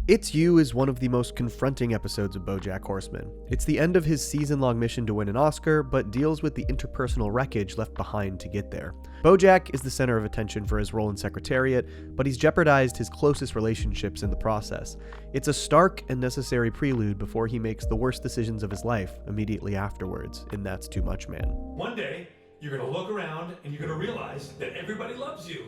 It's You is one of the most confronting episodes of BoJack Horseman. It's the end of his season-long mission to win an Oscar, but deals with the interpersonal wreckage left behind to get there. BoJack is the center of attention for his role in Secretariat, but he's jeopardized his closest relationships in the process. It's a stark and necessary prelude before he makes the worst decisions of his life immediately afterwards in That's Too Much Man. One day, you're gonna look around and you're gonna realize that everybody loves you,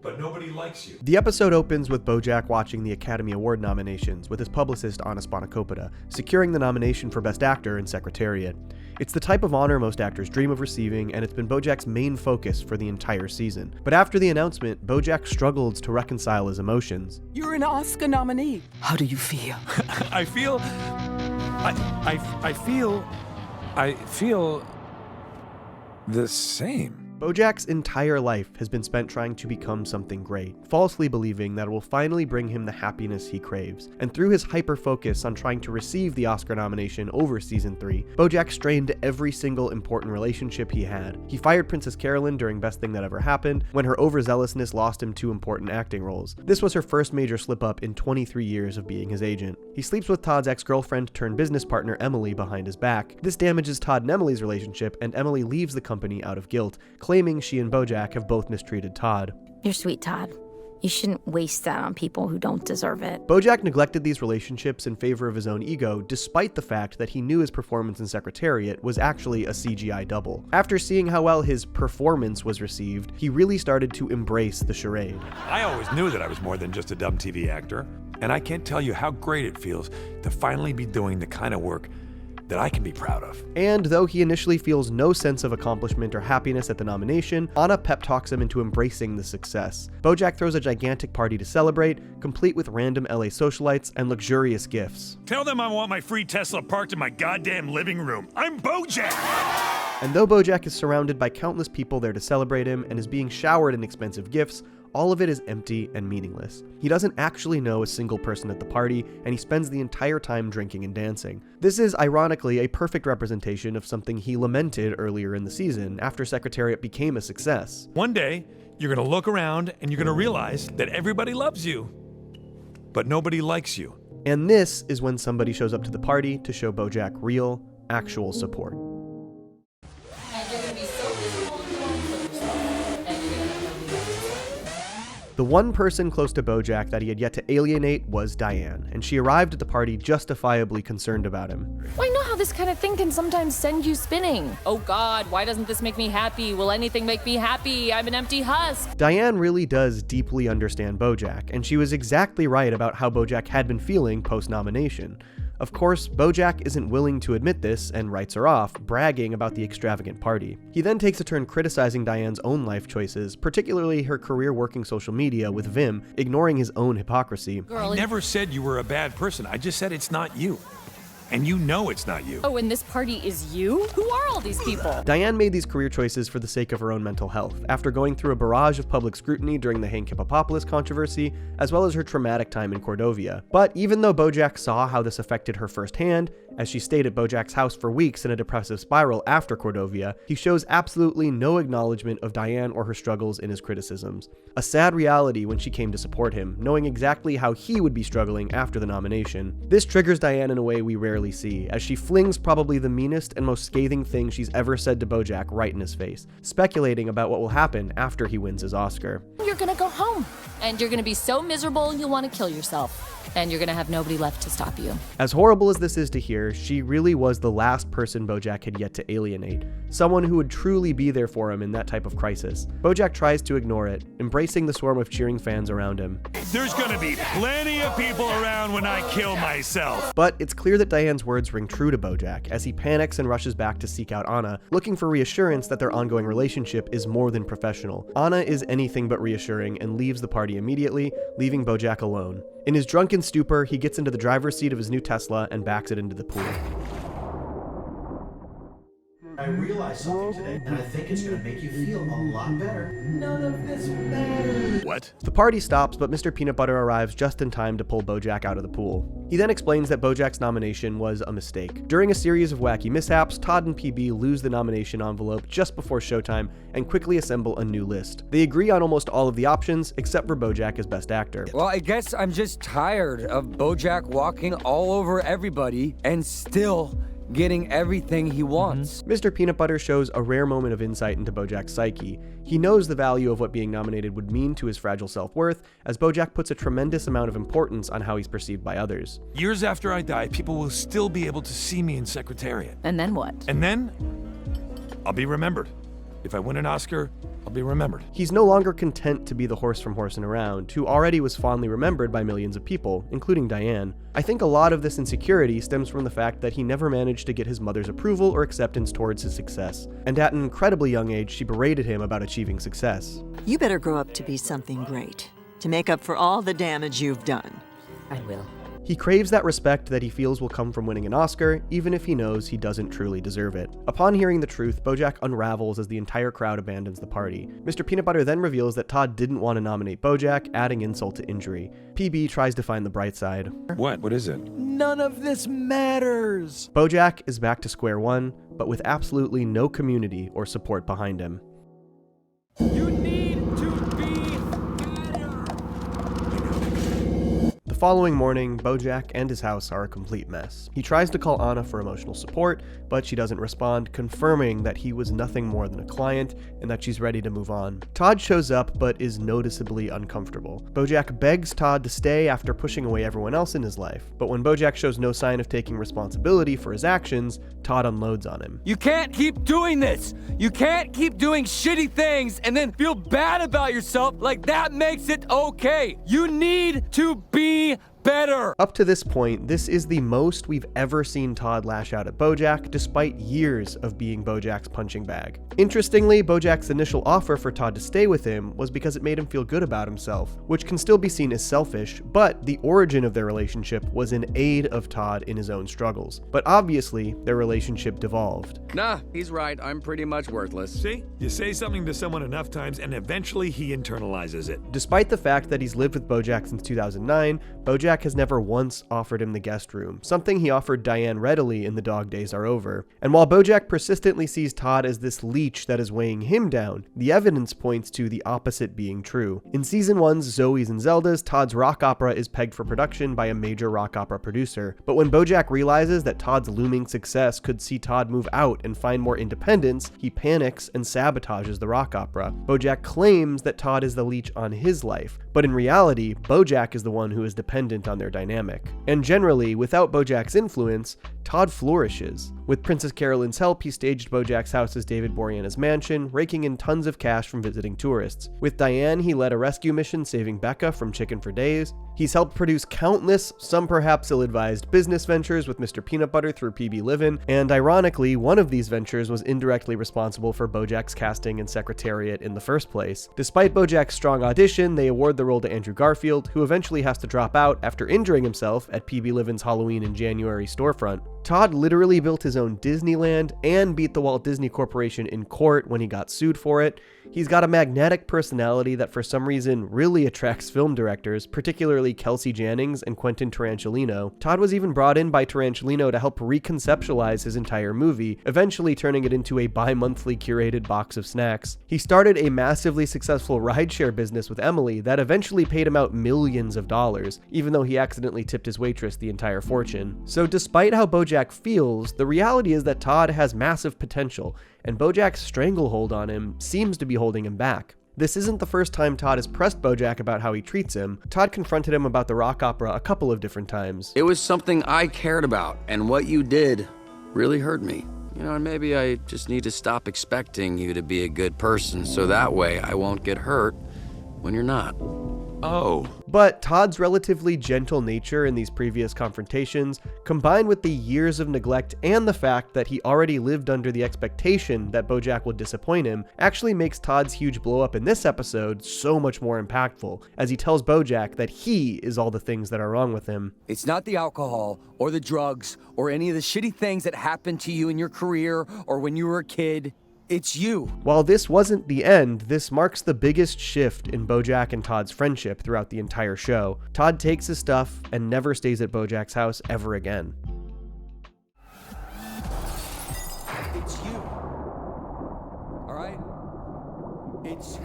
but nobody likes you. The episode opens with BoJack watching the Academy Award nominations with his publicist Anna Spanakopita, securing the nomination for Best Actor in Secretariat. It's the type of honor most actors dream of receiving, and it's been BoJack's main focus for the entire season. But after the announcement, BoJack struggles to reconcile his emotions. You're an Oscar nominee. How do you feel? I feel the same. BoJack's entire life has been spent trying to become something great, falsely believing that it will finally bring him the happiness he craves. And through his hyper-focus on trying to receive the Oscar nomination over Season 3, BoJack strained every single important relationship he had. He fired Princess Carolyn during Best Thing That Ever Happened, when her overzealousness lost him 2 important acting roles. This was her first major slip-up in 23 years of being his agent. He sleeps with Todd's ex-girlfriend turned business partner Emily behind his back. This damages Todd and Emily's relationship, and Emily leaves the company out of guilt, claiming she and BoJack have both mistreated Todd. You're sweet, Todd. You shouldn't waste that on people who don't deserve it. BoJack neglected these relationships in favor of his own ego, despite the fact that he knew his performance in Secretariat was actually a CGI double. After seeing how well his performance was received, he really started to embrace the charade. I always knew that I was more than just a dumb TV actor, and I can't tell you how great it feels to finally be doing the kind of work that I can be proud of. And though he initially feels no sense of accomplishment or happiness at the nomination, Anna pep talks him into embracing the success. BoJack throws a gigantic party to celebrate, complete with random LA socialites and luxurious gifts. Tell them I want my free Tesla parked in my goddamn living room. I'm BoJack! And though BoJack is surrounded by countless people there to celebrate him and is being showered in expensive gifts, all of it is empty and meaningless. He doesn't actually know a single person at the party, and he spends the entire time drinking and dancing. This is, ironically, a perfect representation of something he lamented earlier in the season, after Secretariat became a success. One day, you're gonna look around and you're gonna realize that everybody loves you, but nobody likes you. And this is when somebody shows up to the party to show BoJack real, actual support. The one person close to BoJack that he had yet to alienate was Diane, and she arrived at the party justifiably concerned about him. Well, I know how this kind of thing can sometimes send you spinning. Oh God, why doesn't this make me happy? Will anything make me happy? I'm an empty husk. Diane really does deeply understand BoJack, and she was exactly right about how BoJack had been feeling post-nomination. Of course, BoJack isn't willing to admit this and writes her off, bragging about the extravagant party. He then takes a turn criticizing Diane's own life choices, particularly her career working social media with Vim, ignoring his own hypocrisy. Girl, I never said you were a bad person. I just said it's not you. And you know it's not you. Oh, and this party is you? Who are all these people? Diane made these career choices for the sake of her own mental health, after going through a barrage of public scrutiny during the Hank Hippopoulos controversy, as well as her traumatic time in Cordovia. But even though BoJack saw how this affected her firsthand, as she stayed at BoJack's house for weeks in a depressive spiral after Cordovia, he shows absolutely no acknowledgement of Diane or her struggles in his criticisms. A sad reality when she came to support him, knowing exactly how he would be struggling after the nomination. This triggers Diane in a way we rarely see, as she flings probably the meanest and most scathing thing she's ever said to BoJack right in his face, speculating about what will happen after he wins his Oscar. You're gonna go home, and you're gonna be so miserable you'll want to kill yourself. And you're gonna have nobody left to stop you. As horrible as this is to hear, she really was the last person BoJack had yet to alienate, someone who would truly be there for him in that type of crisis. BoJack tries to ignore it, embracing the swarm of cheering fans around him. There's gonna be plenty of people around when I kill myself. But it's clear that Diane's words ring true to BoJack, as he panics and rushes back to seek out Anna, looking for reassurance that their ongoing relationship is more than professional. Anna is anything but reassuring and leaves the party immediately, leaving BoJack alone. In his drunken stupor, he gets into the driver's seat of his new Tesla and backs it into the pool. I realized something today, and I think it's gonna make you feel a lot better. None of this matters. What? The party stops, but Mr. Peanut Butter arrives just in time to pull Bojack out of the pool. He then explains that Bojack's nomination was a mistake. During a series of wacky mishaps, Todd and PB lose the nomination envelope just before showtime and quickly assemble a new list. They agree on almost all of the options, except for Bojack as best actor. Well, I guess I'm just tired of Bojack walking all over everybody and still getting everything he wants. Mr. Peanut Butter shows a rare moment of insight into Bojack's psyche. He knows the value of what being nominated would mean to his fragile self-worth, as Bojack puts a tremendous amount of importance on how he's perceived by others. Years after I die, people will still be able to see me in Secretariat. And then what? And then, I'll be remembered. If I win an Oscar, I'll be remembered. He's no longer content to be the horse from Horsin' Around, who already was fondly remembered by millions of people, including Diane. I think a lot of this insecurity stems from the fact that he never managed to get his mother's approval or acceptance towards his success, and at an incredibly young age, she berated him about achieving success. You better grow up to be something great, to make up for all the damage you've done. I will. He craves that respect that he feels will come from winning an Oscar, even if he knows he doesn't truly deserve it. Upon hearing the truth, Bojack unravels as the entire crowd abandons the party. Mr. Peanut Butter then reveals that Todd didn't want to nominate Bojack, adding insult to injury. PB tries to find the bright side. What? What is it? None of this matters. Bojack is back to square one, but with absolutely no community or support behind him. You need to be better. The following morning, Bojack and his house are a complete mess. He tries to call Anna for emotional support, but she doesn't respond, confirming that he was nothing more than a client and that she's ready to move on. Todd shows up, but is noticeably uncomfortable. Bojack begs Todd to stay after pushing away everyone else in his life, but when Bojack shows no sign of taking responsibility for his actions, Todd unloads on him. You can't keep doing this. You can't keep doing shitty things and then feel bad about yourself like that makes it okay. You need to be better. Up to this point, this is the most we've ever seen Todd lash out at Bojack, despite years of being Bojack's punching bag. Interestingly, Bojack's initial offer for Todd to stay with him was because it made him feel good about himself, which can still be seen as selfish, but the origin of their relationship was in aid of Todd in his own struggles. But obviously, their relationship devolved. Nah, he's right. I'm pretty much worthless. See? You say something to someone enough times and eventually he internalizes it. Despite the fact that he's lived with Bojack since 2009, Bojack has never once offered him the guest room, something he offered Diane readily in The Dog Days Are Over. And while Bojack persistently sees Todd as this leech that is weighing him down, the evidence points to the opposite being true. In Season 1's Zoe's and Zelda's, Todd's rock opera is pegged for production by a major rock opera producer. But when Bojack realizes that Todd's looming success could see Todd move out and find more independence, he panics and sabotages the rock opera. Bojack claims that Todd is the leech on his life, but in reality, Bojack is the one who is dependent on their dynamic. And generally, without Bojack's influence, Todd flourishes. With Princess Carolyn's help, he staged Bojack's house as David Boreanaz's mansion, raking in tons of cash from visiting tourists. With Diane, he led a rescue mission saving Becca from chicken for days. He's helped produce countless, some perhaps ill-advised, business ventures with Mr. Peanut Butter through PB Livin', and ironically, one of these ventures was indirectly responsible for Bojack's casting in Secretariat in the first place. Despite Bojack's strong audition, they award the role to Andrew Garfield, who eventually has to drop out after injuring himself at PB Livin's Halloween in January storefront. Todd literally built his own Disneyland and beat the Walt Disney Corporation in court when he got sued for it. He's got a magnetic personality that for some reason really attracts film directors, particularly Kelsey Jennings and Quentin Tarantino. Todd was even brought in by Tarantino to help reconceptualize his entire movie, eventually turning it into a bi-monthly curated box of snacks. He started a massively successful rideshare business with Emily that eventually paid him out millions of dollars, even though he accidentally tipped his waitress the entire fortune. So despite how Bojack feels, the reality is that Todd has massive potential, and Bojack's stranglehold on him seems to be holding him back. This isn't the first time Todd has pressed Bojack about how he treats him. Todd confronted him about the rock opera a couple of different times. It was something I cared about, and what you did really hurt me. You know, and maybe I just need to stop expecting you to be a good person, so that way I won't get hurt when you're not. Oh. But Todd's relatively gentle nature in these previous confrontations, combined with the years of neglect and the fact that he already lived under the expectation that BoJack would disappoint him, actually makes Todd's huge blow-up in this episode so much more impactful, as he tells BoJack that he is all the things that are wrong with him. It's not the alcohol or the drugs or any of the shitty things that happened to you in your career or when you were a kid. It's you. While this wasn't the end, this marks the biggest shift in BoJack and Todd's friendship throughout the entire show. Todd takes his stuff and never stays at BoJack's house ever again. It's you. All right? It's you.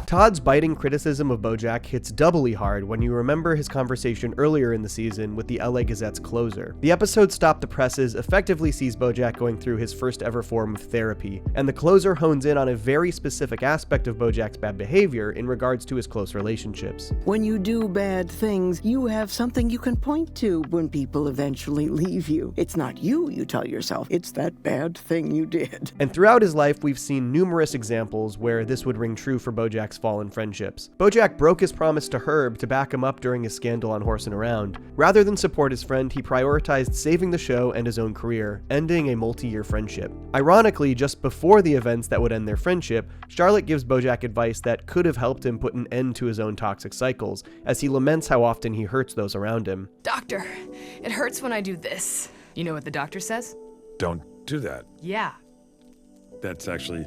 Todd's biting criticism of BoJack hits doubly hard when you remember his conversation earlier in the season with the LA Gazette's closer. The episode Stop the Presses effectively sees BoJack going through his first ever form of therapy, and the closer hones in on a very specific aspect of BoJack's bad behavior in regards to his close relationships. When you do bad things, you have something you can point to when people eventually leave you. It's not you tell yourself, it's that bad thing you did. And throughout his life, we've seen numerous examples where this would ring true for BoJack's fallen friendships. BoJack broke his promise to Herb to back him up during his scandal on Horsing Around. Rather than support his friend, he prioritized saving the show and his own career, ending a multi-year friendship. Ironically, just before the events that would end their friendship, Charlotte gives BoJack advice that could have helped him put an end to his own toxic cycles, as he laments how often he hurts those around him. Doctor, it hurts when I do this. You know what the doctor says? Don't do that. Yeah. That's actually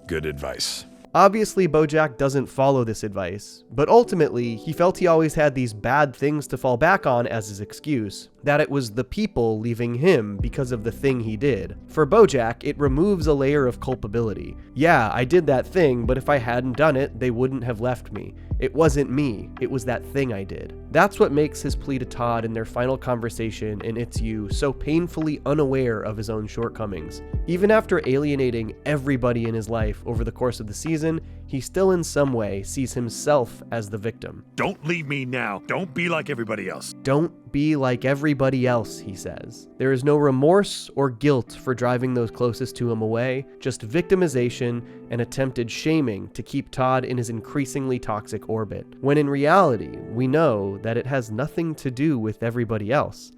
good advice. Obviously, BoJack doesn't follow this advice, but ultimately, he felt he always had these bad things to fall back on as his excuse, that it was the people leaving him because of the thing he did. For BoJack, it removes a layer of culpability. Yeah, I did that thing, but if I hadn't done it, they wouldn't have left me. It wasn't me, it was that thing I did. That's what makes his plea to Todd in their final conversation in It's You so painfully unaware of his own shortcomings. Even after alienating everybody in his life over the course of the season, he still in some way sees himself as the victim. Don't leave me now. Don't be like everybody else. Don't be like everybody else, he says. There is no remorse or guilt for driving those closest to him away, just victimization and attempted shaming to keep Todd in his increasingly toxic orbit. When in reality, we know that it has nothing to do with everybody else.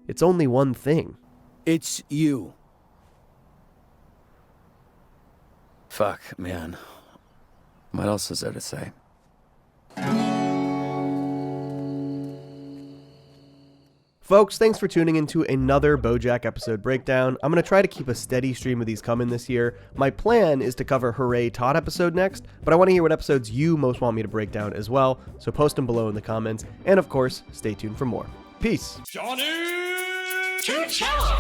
It's only one thing. It's you. Fuck, man. What else is there to say? Folks, thanks for tuning into another BoJack episode breakdown. I'm going to try to keep a steady stream of these coming this year. My plan is to cover Hooray Todd episode next, but I want to hear what episodes you most want me to break down as well, so post them below in the comments, and of course, stay tuned for more. Peace! Johnny Chinchilla!